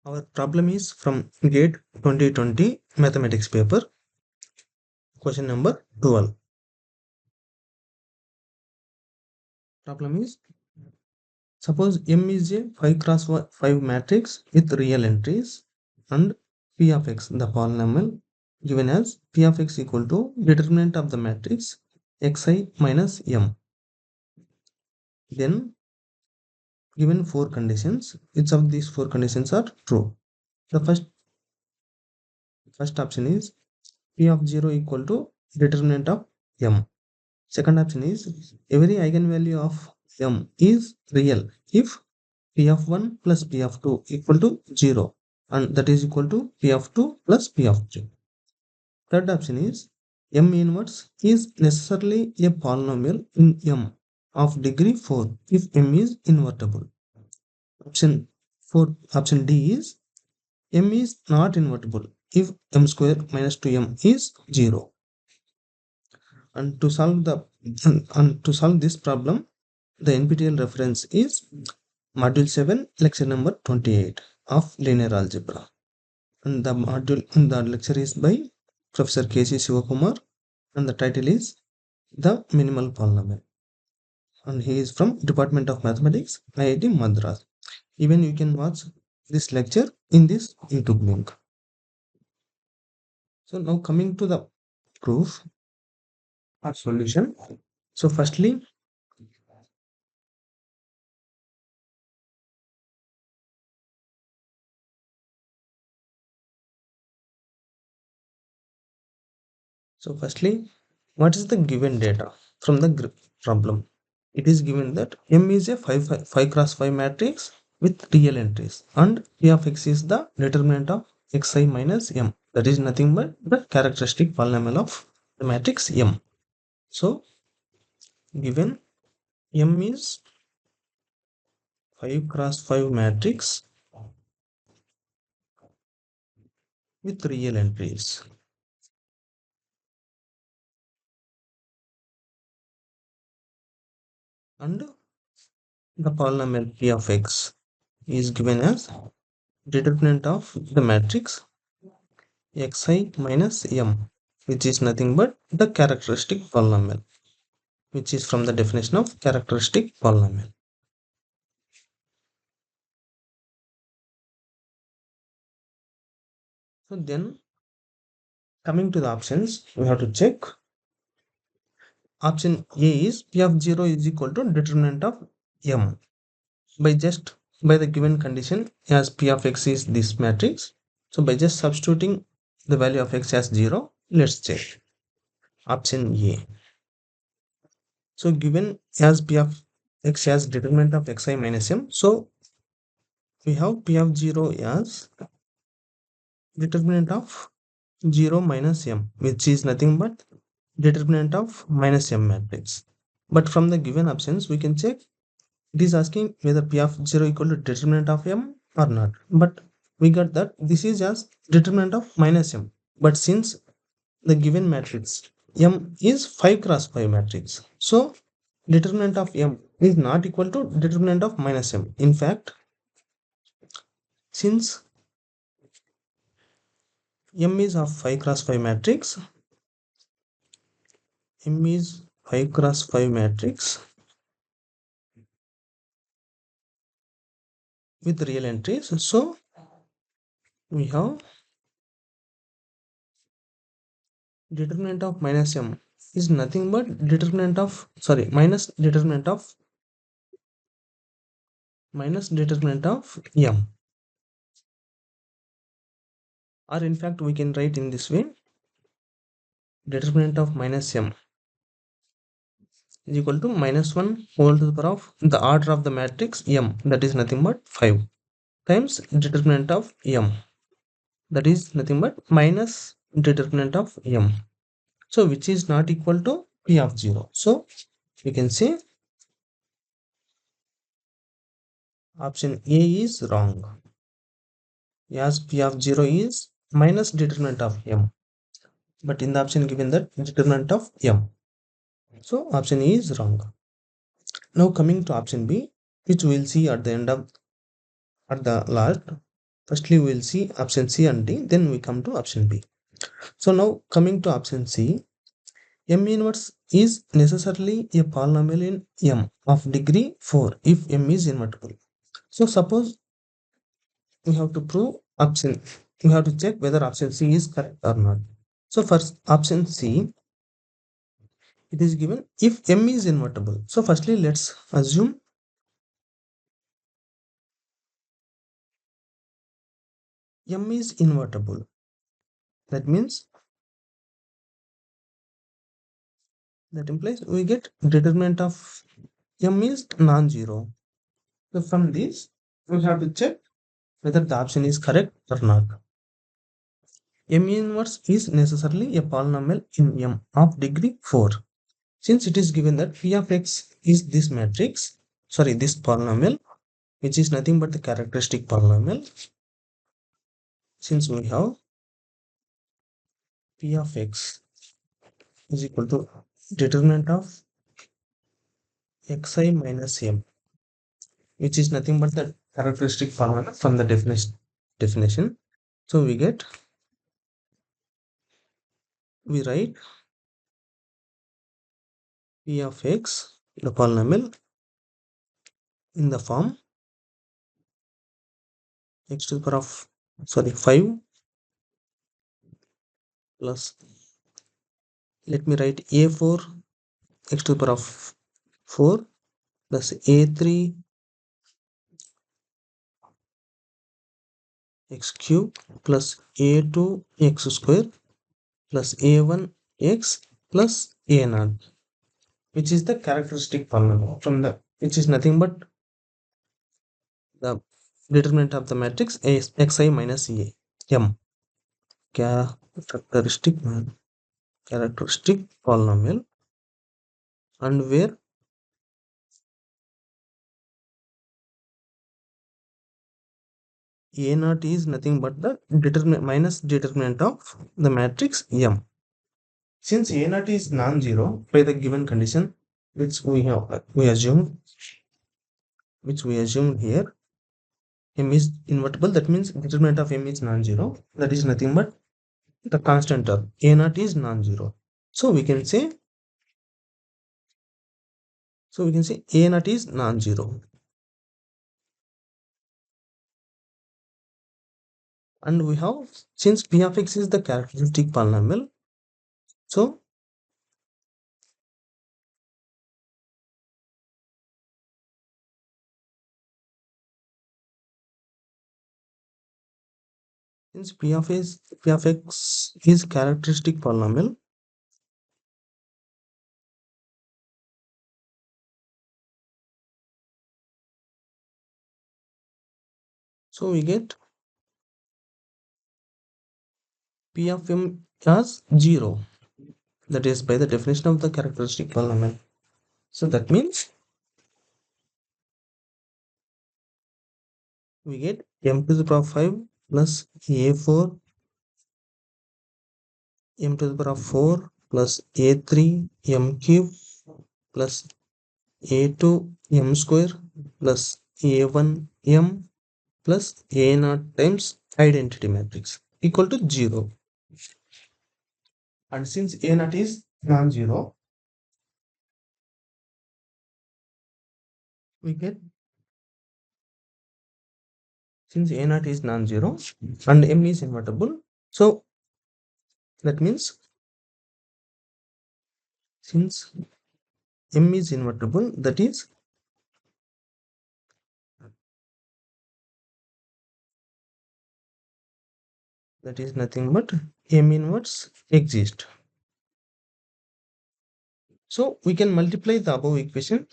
Our problem is from GATE 2020 mathematics paper, question number 12. Problem is, suppose M is a 5 cross 5 matrix with real entries and P of x, the polynomial, given as P of x equal to determinant of the matrix xi minus m. Then given 4 conditions, which of these 4 conditions are true? The first option is P of 0 equal to determinant of m. Second option is every eigenvalue of m is real if P of 1 plus P of 2 equal to 0, and that is equal to P of 2 plus P of 3. Third option is m inverse is necessarily a polynomial in m of degree 4 if m is invertible. Option D is m is not invertible if m square minus 2m is 0. And to solve this problem, the NPTEL reference is Module 7, lecture number 28 of linear algebra. And the lecture is by Professor K.C. Sivakumar, and the title is The Minimal Polynomial. And he is from Department of Mathematics, IIT Madras. Even you can watch this lecture in this YouTube link. So now coming to the proof or solution. So firstly, what is the given data from the problem? It is given that M is a 5 cross 5 matrix with real entries, and P of x is the determinant of xi minus m. That is nothing but the characteristic polynomial of the matrix M. So given M is 5 cross 5 matrix with real entries, and the polynomial P of x is given as determinant of the matrix xi minus m, which is nothing but the characteristic polynomial, which is from the definition of characteristic polynomial. So then coming to the options, we have to check. Option A is P of 0 is equal to determinant of m by the given condition as P of x is this matrix. So by just substituting the value of x as 0, let's check. Option A. So given as P of x as determinant of xi minus m, so we have P of 0 as determinant of 0 minus m, which is nothing but determinant of minus m matrix. But from the given options, we can check it is asking whether P of 0 equal to determinant of m or not. But we got that this is as determinant of minus m. But since the given matrix m is 5 cross 5 matrix, so determinant of m is not equal to determinant of minus m. In fact, since m is of 5 cross 5 matrix, m is 5 cross 5 matrix with real entries, so we have determinant of minus m is nothing but minus determinant of m, or in fact we can write in this way: determinant of minus m is equal to minus 1 whole to the power of the order of the matrix m, that is nothing but 5, times determinant of m, that is nothing but minus determinant of m, so which is not equal to P of 0. So we can say option A is wrong, as P of 0 is minus determinant of m, but in the option given that determinant of m. So option E is wrong. Now coming to option B, which we will see at the end of at the last. Firstly, we will see option C and D, then we come to option B. So now coming to option C, M inverse is necessarily a polynomial in M of degree 4 if M is invertible. So suppose we have to prove option, we have to check whether option C is correct or not. So first option C, it is given if M is invertible. So firstly, let's assume M is invertible. That means that implies we get determinant of M is non-zero. So from this, we have to check whether the option is correct or not. M inverse is necessarily a polynomial in M of degree 4. Since it is given that P of X is this matrix, sorry, this polynomial, which is nothing but the characteristic polynomial. Since we have P of X is equal to determinant of Xi minus M, which is nothing but the characteristic polynomial from the definition. So we write P of X, the polynomial, in the form x to the power of 5 plus, let me write a4 x to the power of 4 plus a3 x cube plus a2 x square plus a1 x plus a0, which is the characteristic polynomial from the, which is nothing but the determinant of the matrix xi minus a m, characteristic polynomial, and where a naught is nothing but the determinant of the matrix M. Since a naught is non-zero by the given condition, which we assumed here, M is invertible. That means determinant of M is non-zero. That is nothing but the constant term. A naught is non-zero. So we can say A naught is non-zero. And we have, since P of X is the characteristic polynomial, so since P of X is characteristic polynomial, so we get P of M as 0. That is by the definition of the characteristic polynomial. So that means we get M to the power of 5 plus A4 M to the power of 4 plus A3 M cube plus A2 M square plus A1 M plus A0 times identity matrix equal to 0. And since A0 is non-zero, we get, since A0 is non-zero and M is invertible, so that means since M is invertible, that is nothing but M inverse exists. So we can multiply the above equation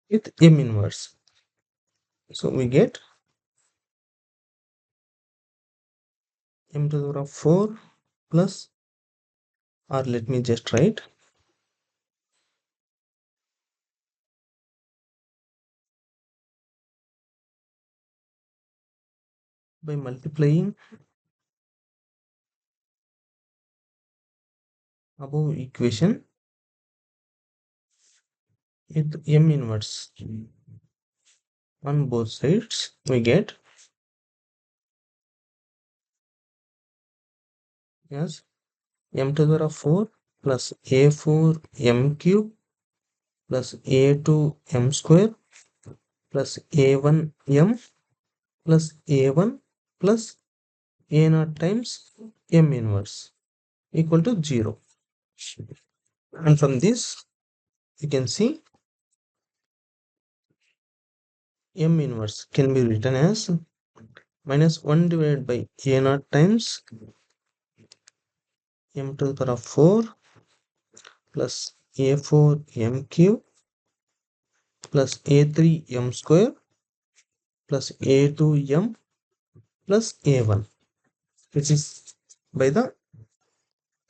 with M inverse. So we get M to the power of 4 plus, or let me just write, by multiplying above equation with m inverse on both sides, we get as m to the power of 4 plus a4 m cube plus a2 m square plus a1 m plus a1 plus a0 times m inverse equal to 0. And from this, you can see m inverse can be written as minus 1 divided by a0 times m to the power of 4 plus a4 m cube plus a3 m square plus a2 m plus a1, which is by the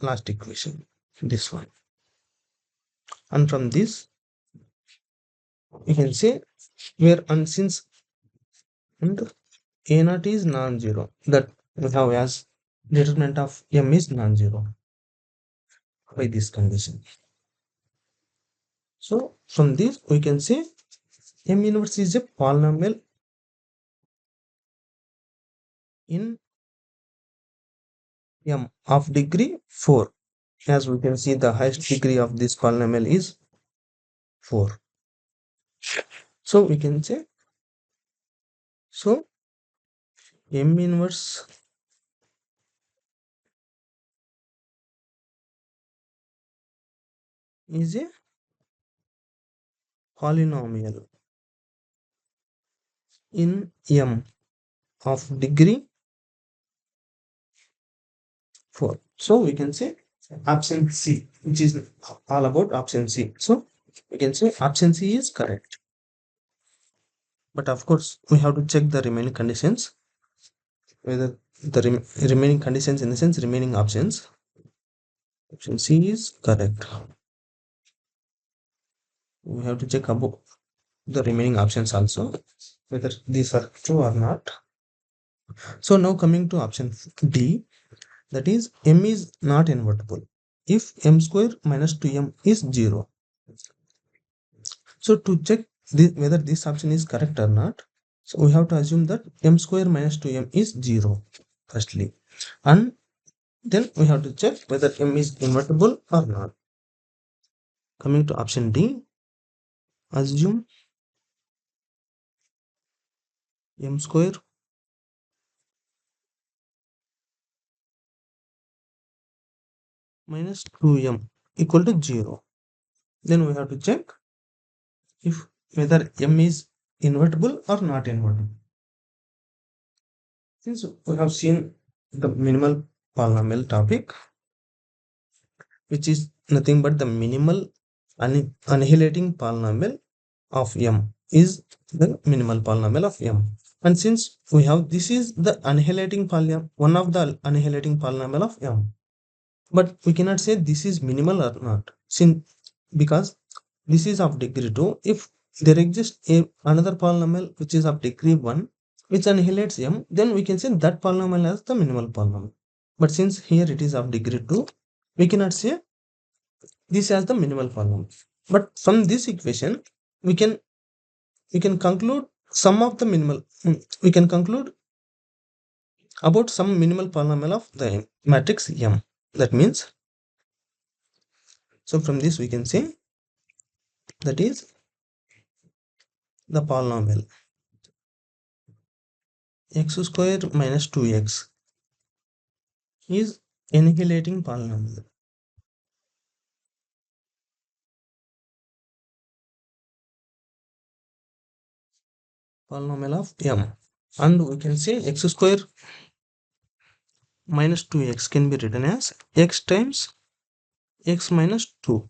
last equation, this one. And from this, you can say where and since and a naught is non-zero, that we have as determinant of m is non-zero by this condition. So from this we can say m inverse is a polynomial in m of degree 4. As we can see, the highest degree of this polynomial is 4. So we can say, so m inverse is a polynomial in m of degree 4. So we can say option C, which is all about option C. So we can say option C is correct. But of course, we have to check the remaining conditions, whether the remaining conditions, in the sense remaining options. Option C is correct. We have to check about the remaining options also, whether these are true or not. So now coming to option D, that is m is not invertible if m square minus 2m is 0. So to check whether this option is correct or not, so we have to assume that m square minus 2m is 0 firstly, and then we have to check whether m is invertible or not. Coming to option D, assume m square minus 2m equal to 0. Then we have to check if whether m is invertible or not invertible. Since we have seen the minimal polynomial topic, which is nothing but the minimal annihilating polynomial of m is the minimal polynomial of m. And since we have this is the annihilating polynomial, one of the annihilating polynomial of m, but we cannot say this is minimal or not, since because this is of degree 2. If there exists another polynomial which is of degree 1 which annihilates m, then we can say that polynomial as the minimal polynomial. But since here it is of degree 2, we cannot say this as the minimal polynomial. But from this equation we can conclude some of the minimal we can conclude about some minimal polynomial of the matrix m. That means, so from this we can say that is the polynomial x square minus 2x is annihilating polynomial of m, and we can say x square minus 2x can be written as x times x minus 2.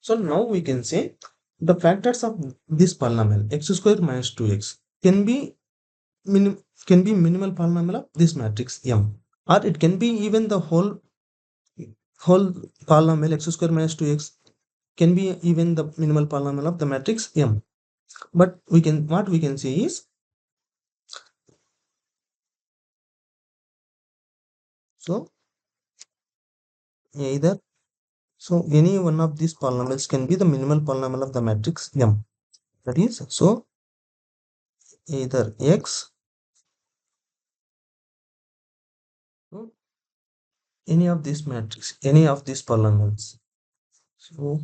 So now we can say the factors of this polynomial x square minus 2x can be minimal polynomial of this matrix m, or it can be even the whole polynomial x square minus 2x can be even the minimal polynomial of the matrix m. But what we can say is, so either So any one of these polynomials can be the minimal polynomial of the matrix M. That is, so either X, so any of this matrix, any of these polynomials. So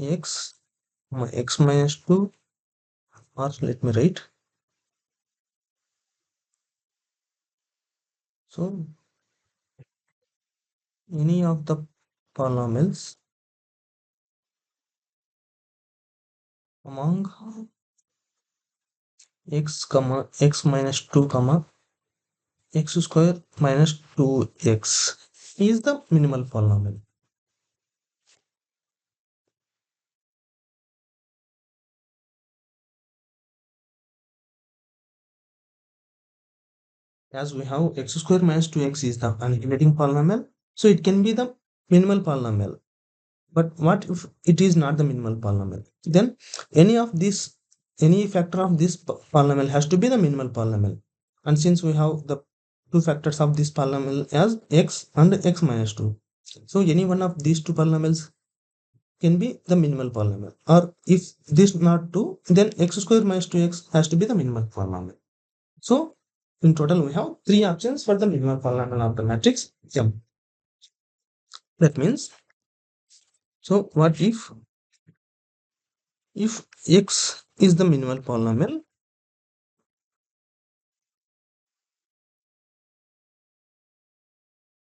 X, X minus 2, or let me write. So any of the polynomials among x comma x minus 2 comma x square minus 2x is the minimal polynomial. As we have x square minus 2x is the annihilating polynomial, so it can be the minimal polynomial. But what if it is not the minimal polynomial? Then any of this, any factor of this polynomial has to be the minimal polynomial. And since we have the two factors of this polynomial as x and x minus 2, so any one of these two polynomials can be the minimal polynomial. Or if this not true, then x square minus 2x has to be the minimal polynomial. So in total, we have three options for the minimal polynomial of the matrix M. That means, so what if x is the minimal polynomial,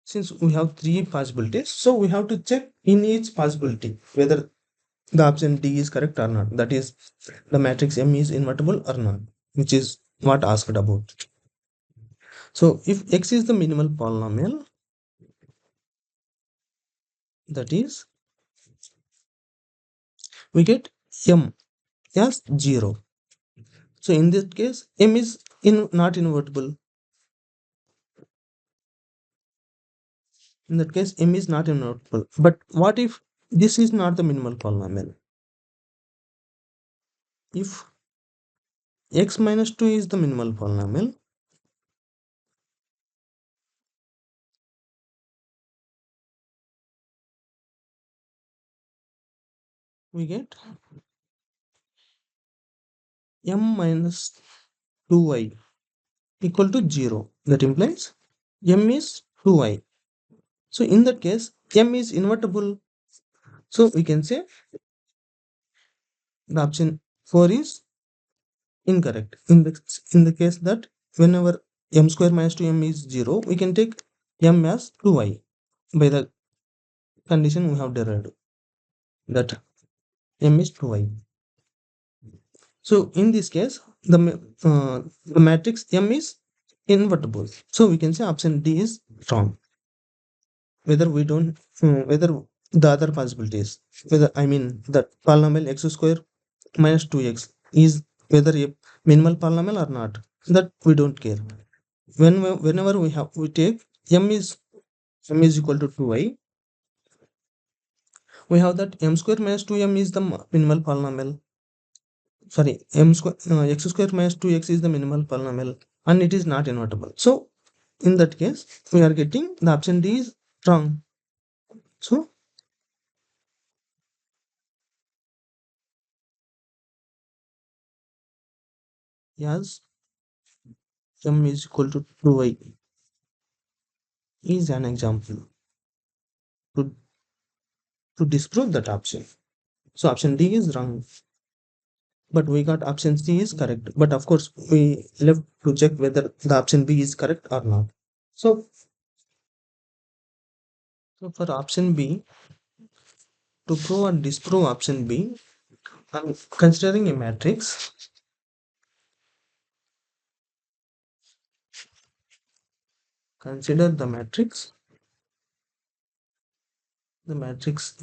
since we have three possibilities, so we have to check in each possibility whether the option D is correct or not. That is, the matrix M is invertible or not, which is what asked about. So if x is the minimal polynomial, that is, we get M as 0. So in this case, M is not invertible. In that case, M is not invertible. But what if this is not the minimal polynomial? If x minus 2 is the minimal polynomial, we get M minus 2y equal to 0. That implies M is 2y. So in that case, M is invertible. So we can say the option 4 is incorrect. In the case that whenever m square minus 2m is 0, we can take m as 2y by the condition we have derived, that m is 2y. So in this case, the matrix M is invertible. So we can say option D is wrong. Whether we don't, whether the other possibilities, whether I mean that polynomial x square minus 2x is whether a minimal polynomial or not, that we don't care. Whenever we take m is equal to 2y, we have that m square minus 2m is the minimal polynomial. Sorry, x square minus 2x is the minimal polynomial, and it is not invertible. So in that case, we are getting the option D is wrong. So yes, m is equal to 2y is an example to, to disprove that option. So option D is wrong, but we got option C is correct. But of course, we left to check whether the option B is correct or not. So, so for option B, to prove or disprove option B, I'm considering a matrix. Consider the matrix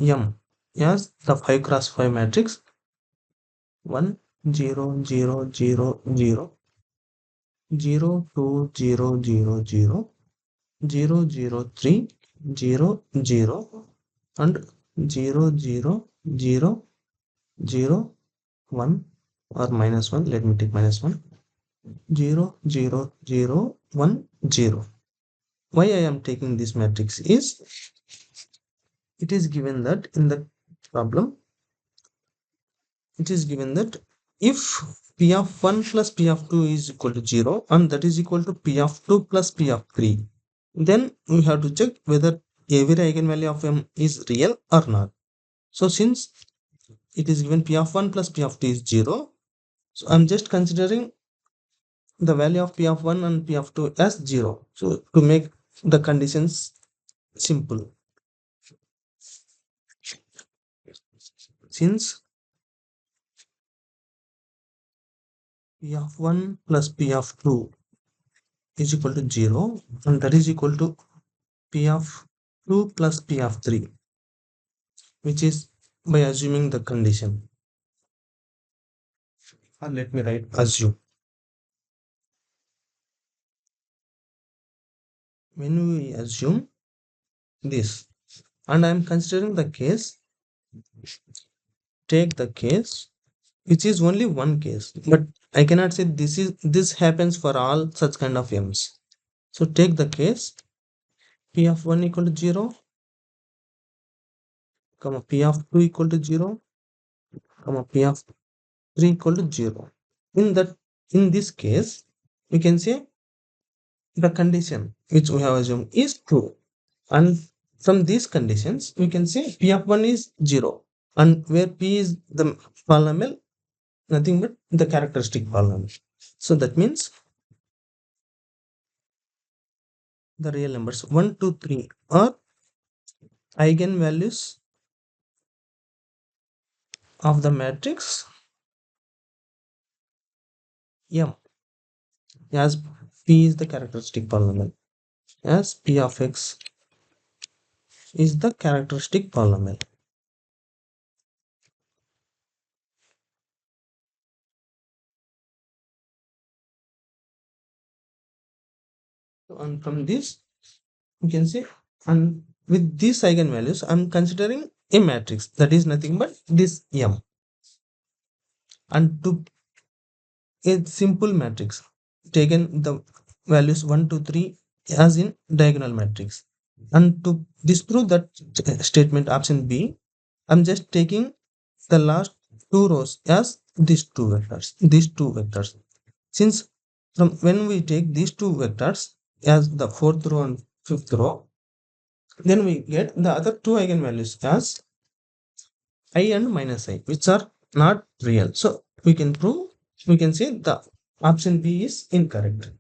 M as the 5 cross 5 matrix 1 0 0 0 0 0 2 0 0 0 0 0 3 0 0 and 0 0 0 0 1 or minus 1. Let me take minus 1. 0 0 0 1 0. Why I am taking this matrix is it is given that in the problem, it is given that if p of 1 plus p of 2 is equal to 0 and that is equal to p of 2 plus p of 3, then we have to check whether every eigenvalue of m is real or not. So since it is given p of 1 plus p of 2 is 0, so I'm just considering the value of p of 1 and p of 2 as 0. So to make the conditions simple, since p of 1 plus p of 2 is equal to 0 and that is equal to p of 2 plus p of 3, which is by assuming the condition. Or let me write assume. When we assume this, and I am considering the case, take the case which is only one case, but I cannot say this happens for all such kind of m's. So take the case p of 1 equal to 0, comma p of 2 equal to 0, comma p of 3 equal to 0. In this case, we can say the condition which we have assumed is true. And from these conditions, we can say p of 1 is 0. And where p is the polynomial, nothing but the characteristic polynomial. So that means the real numbers 1, 2, 3 are eigenvalues of the matrix M, as p is the characteristic polynomial, as p of x is the characteristic polynomial. And from this, you can say, and with these eigenvalues, I'm considering a matrix that is nothing but this M. And to a simple matrix, taken the values 1, 2, 3 as in diagonal matrix. And to disprove that statement option B, I'm just taking the last two rows as these two vectors. Since from when we take these two vectors as the fourth row and fifth row, then we get the other two eigenvalues as I and minus I, which are not real. So we can say the option B is incorrect.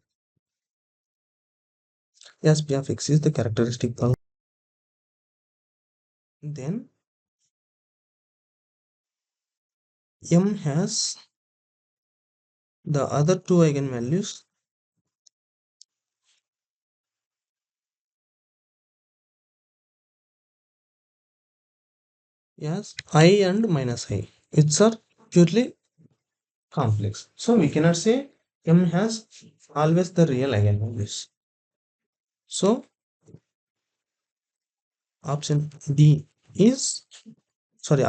As P of x is the characteristic polynomial. Then M has the other two eigenvalues as I and minus I, which are purely complex. So we cannot say M has always the real eigenvalues. So option B is, sorry,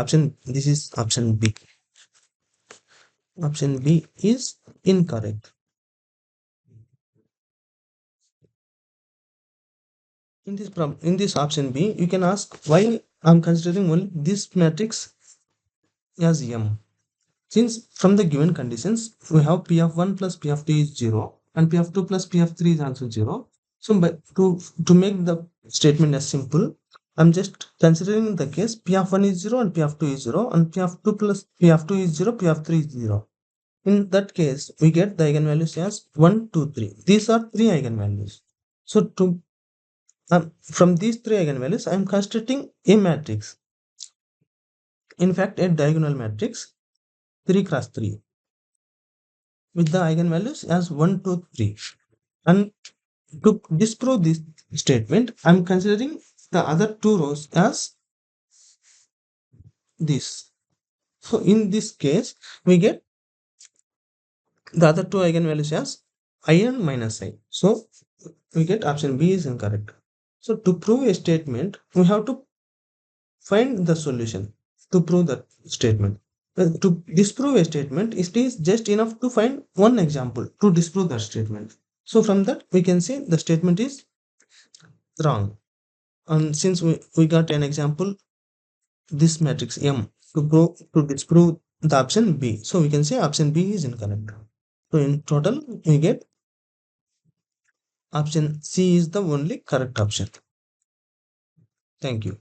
this is option B. Option B is incorrect. In this option B, you can ask why I'm considering only this matrix as M. Since from the given conditions, we have P of 1 plus P of 2 is 0 and P of 2 plus P of 3 is also 0. So to make the statement as simple, I'm just considering the case P of 1 is 0 and P of 2 is 0 and P of 2 plus P of 2 is 0, P of 3 is 0. In that case, we get the eigenvalues as 1, 2, 3. These are three eigenvalues. So from these three eigenvalues, I am constructing a matrix. In fact, a diagonal matrix 3 cross 3 with the eigenvalues as 1, 2, 3. And to disprove this statement, I am considering the other two rows as this. So in this case, we get the other two eigenvalues as I and minus I. So we get option B is incorrect. So to prove a statement, we have to find the solution to prove that statement. To disprove a statement, it is just enough to find one example to disprove that statement. So from that, we can say the statement is wrong. And since we got an example, this matrix M to disprove the option B, so we can say option B is incorrect. So in total, we get option C is the only correct option. Thank you.